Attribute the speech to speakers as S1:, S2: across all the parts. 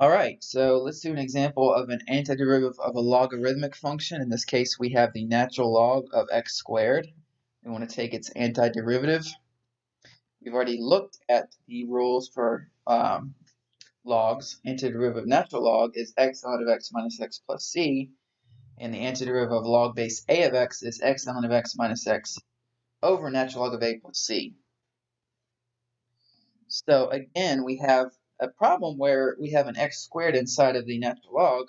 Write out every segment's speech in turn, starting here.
S1: Alright, so let's do an example of an antiderivative of a logarithmic function. In this case, we have the natural log of x squared. We want to take its antiderivative. We've already looked at the rules for logs. Antiderivative of natural log is x ln of x minus x plus c, and the antiderivative of log base a of x is x ln of x minus x over natural log of a plus c. So again, we have a problem where we have an x squared inside of the natural log,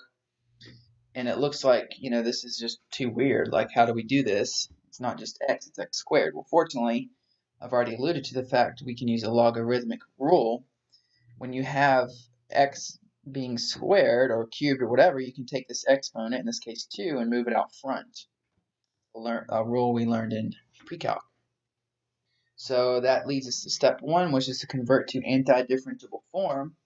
S1: and it looks like, this is just too weird. Like, how do we do this? It's not just x, it's x squared. Well, fortunately, I've already alluded to the fact we can use a logarithmic rule. When you have x being squared or cubed or whatever, you can take this exponent, in this case 2, and move it out front. A rule we learned in pre-calc. So that leads us to step 1, which is to convert to anti-differentiable form.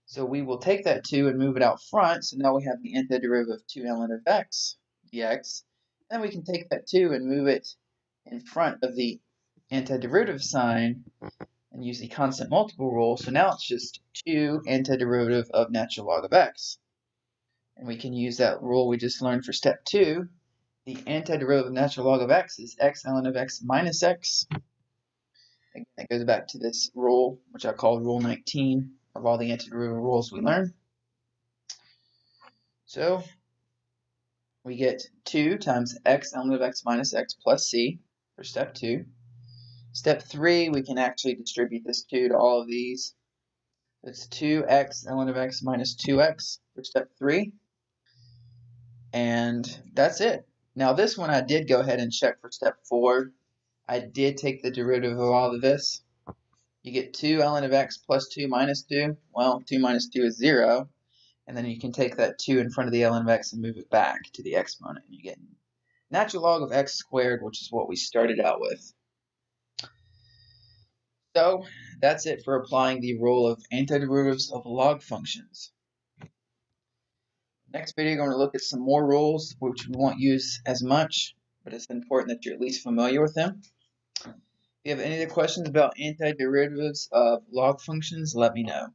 S1: So we will take that 2 and move it out front. So now we have the antiderivative of 2 ln of x dx. Then we can take that 2 and move it in front of the antiderivative sign and use the constant multiple rule. So now it's just 2 antiderivative of natural log of x. And we can use that rule we just learned for step 2. The antiderivative of natural log of x is x ln of x minus x. Again, it goes back to this rule, which I call Rule 19 of all the antiderivative rules we learn. So we get 2 times x ln of x minus x plus c for step 2. Step 3, we can actually distribute this 2 to all of these. It's 2x ln of x minus 2x for step 3. And that's it. Now this one I did go ahead and check for step 4. I did take the derivative of all of this. You get 2 ln of x plus 2 minus 2. Well, 2 minus 2 is 0. And then you can take that 2 in front of the ln of x and move it back to the exponent. And you get natural log of x squared, which is what we started out with. So that's it for applying the rule of antiderivatives of log functions. Next video, we're going to look at some more rules which we won't use as much, but it's important that you're at least familiar with them. If you have any other questions about antiderivatives of log functions, let me know.